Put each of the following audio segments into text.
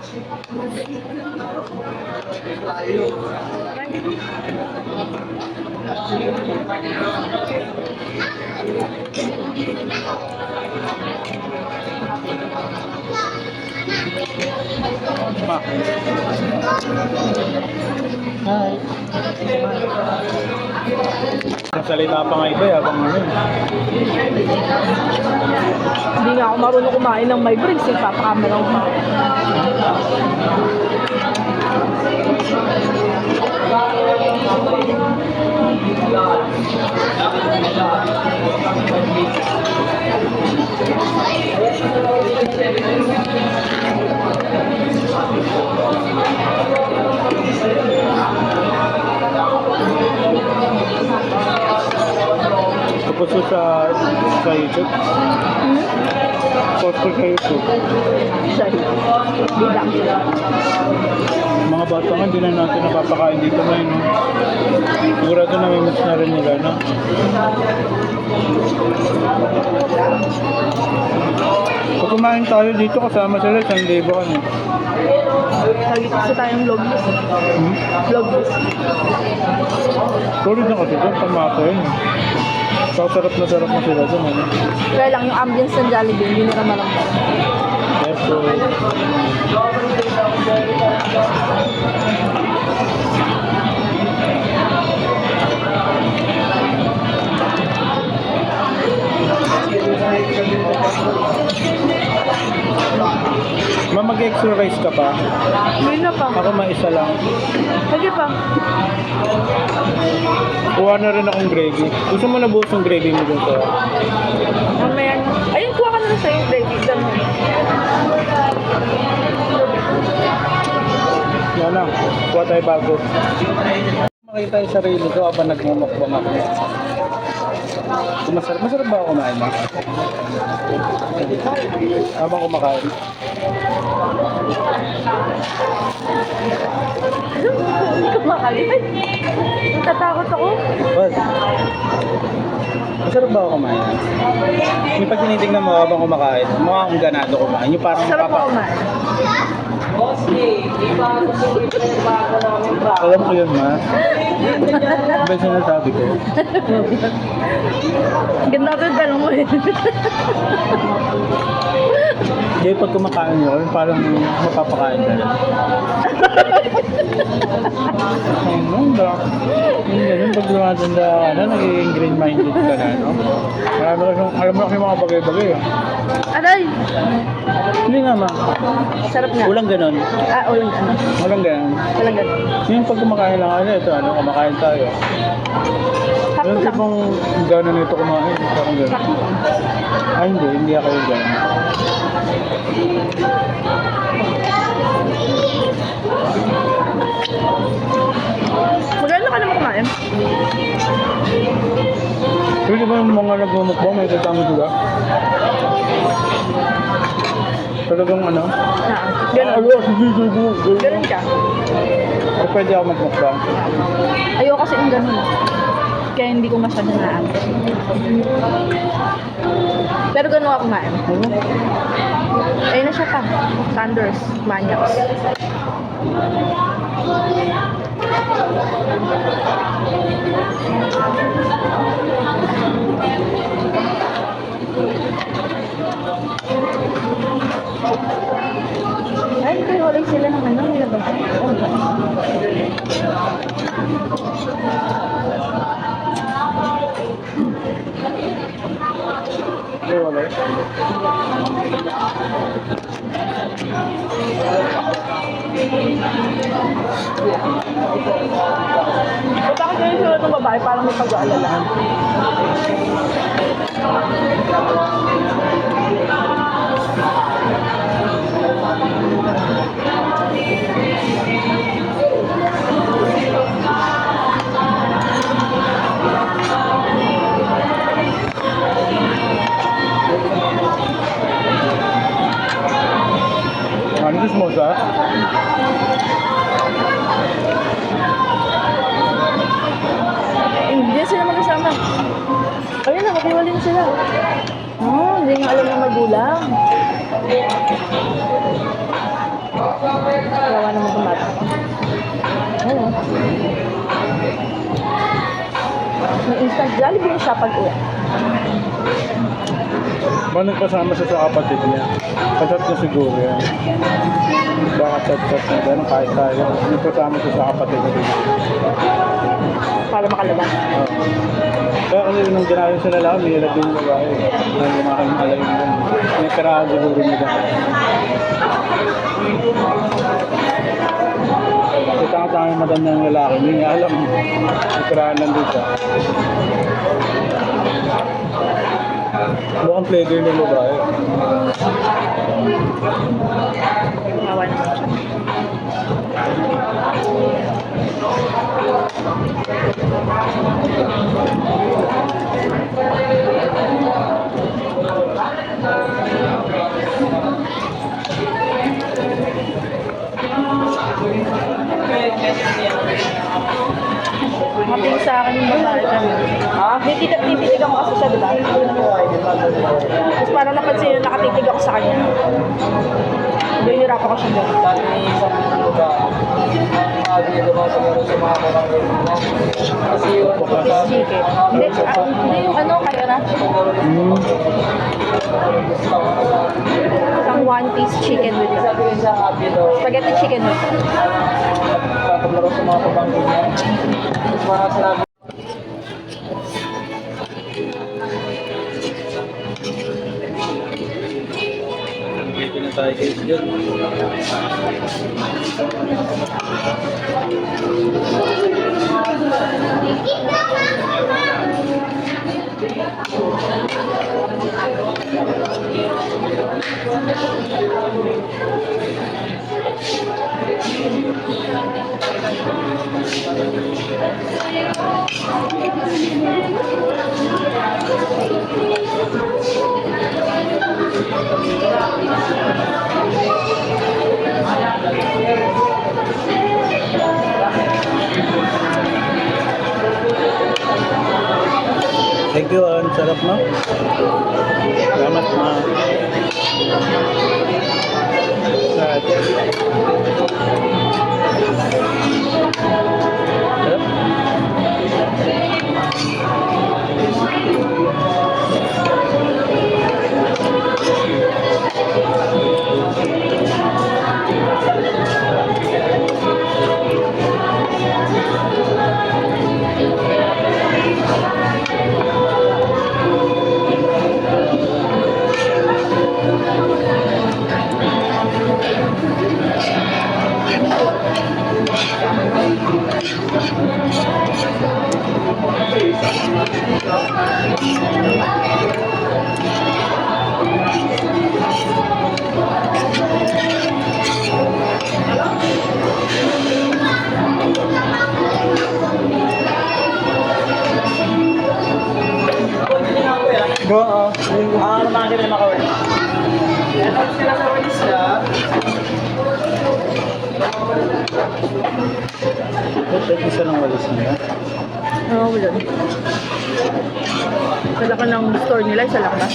Ma. Hi. Nasalita pa nga iba habang ano. Hindi nga ako marunong kumain ng may bricks. Papakamera ko. Tapos ko sa YouTube. Post ko sa YouTube. Sorry. Bidang sila. Mga bata nga, hindi na natin napapakain dito ngayon. No? Sigurado na may miss na rin nila, no? Pag kumain tayo dito, kasama sila, 1,000 kami. Lagi kasi tayong vlogless. Vlogless. Solid na kasi doon, pamako yun. Sarap na sila doon, ano? Kaya lang yung ambience ng Jollibee, hindi nila malamdaman. Yes, so... Ma, mag-exercise ka pa? Hindi na pa. Ako maisa lang. Sige pa. Kuha na rin akong gravy. Gusto mo na buhos yung gravy mo dun sa... Mamaya na. Ayun, kuha ka na sa yung gravy. Ganun. Yan na. Kuha tayo bago. Makita yung sarili ko habang nagmumukbang ako. Masarap ba ako kumain na? Habang kumakain. Hindi ka makalimit. Natatakot ako. What? Masarap ba ako kumain? Yung pag tinitignan mo habang kumakain, mukha akong ganado kumain. Yung parang Sarap ako kumain. Alam ko yun, ma. Ba yung sinasabi ko? Ganda ko yung tanong mo eh. Kaya pag kumakain yun, parang mapapakain ka rin. Ayun, ba? Yung ganun, pag lumatanda ka na, nagiging green-minded ka na, no? Alam mo kasi mga bagay-bagay, ah. Aray! Hindi nga, ma. Sarap nga. Walang ganun. Ulang ano. Walang ganun. Walang ganun. Yung pag kumakain lang, ito, kumakain tayo. Sakto Yung lang. tipong gano'n nito kumain, parang gano'n. Sakto lang. Ay, hindi ako yung gano'n. Maganda ka naman kumain. Pero di ba yung mga nagmumukbang, may kasama sila? Talagang ano? Ganun. Ganun. Ganun ka. O pwede ako magmukbang. Ayoko kasi yung ganun. Kaya hindi ko masyado naabot. Pero ganun ako kumain. Ayun na siya pa. Thunders. Maniacs. Ay, kayo ulit sila ng ano, nilabas. Ay, wala. Ba't ako din sila ng babae parang may pag-aalalahan? Ano gusto mo sa? Hindi sila magkasama. Ayun na, makiwalin sila. Hindi nga alam ng magulang. Instant Jollibee siya pag-uwi. Ba nagpasama siya sa kapatid niya? Patat na siguro yan. Baka chat-chat na gano'n kahit tayo. Nagpasama siya sa kapatid niya. Para makalabas. Oo. Kaya kasi nung ginayos sila lang, may hirap din yung babae. Nang lumahal-mahal yung gano'n. Pinagkaraan siguro nila. Kasi tanga-tanga yung matanda ng lalaki. Hindi niya alam. Pinagkaraan lang din siya. Mukhang playgirl ng babae. Nawa naman siya. Maping sa akin yung babae kami. Ah? Tititig ako kasi siya, di ba? Tapos parang napansin yun, nakatitig ako sa kanya. Nahihirap ako siya doon. Fish chicken. Hindi yung ano, kaya isang one-piece chicken with spaghetti chicken with Paglaro sa mga pabangkin niya. Mas mga sinabi. Dito na tayo guys dyan. Thank you, ang sarap no? Salamat ma. Sarap. Go, naman kita makawin. Tapos sila sa walis niya. Ito, isa ng walis niya. Oo, wala. Sa laki ng store nila, isa lang ba?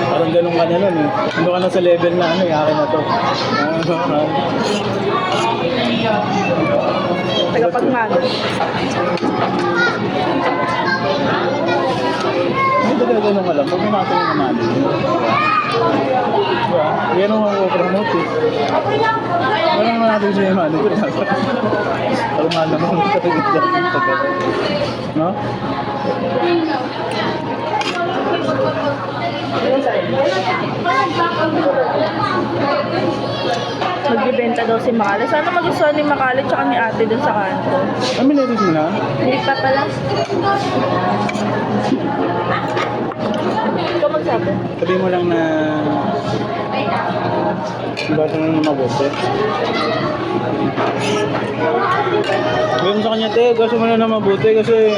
Parang ganun ka na nun eh. Ano ka na sa level na ano eh, akin na to. Tagapagmana. Hindi ba ganun ka lang? Pag may natin yung naman. Diba? Yan ang mag-promote eh. Wala naman natin siya yung manager. Kalma naman mo sa tigit dyan. No? Magbibenta daw si Makali. Sana magustuhan ni Makali tsaka ni ate dun sa kanto. Kami letos mo na? Hindi pa pala. Ikaw magsabi. Sabi mo lang na bata na mabuti. Sabi mo sa kanya, te, gusto mo na mabuti kasi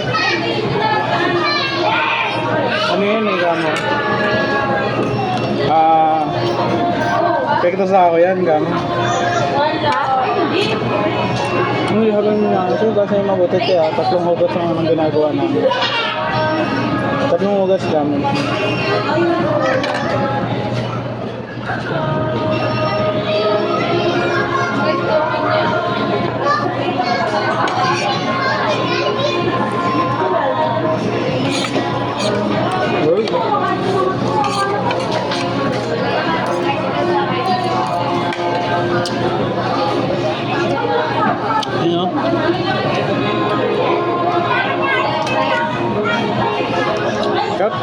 ano yun eh, kamo? Pekto sa ako yan, kamo. Hindi, habang nangyari, kasi mabuti te, tatlong hugas ang ginagawa namin. Tatlong hugas kamo. Ano? Cut?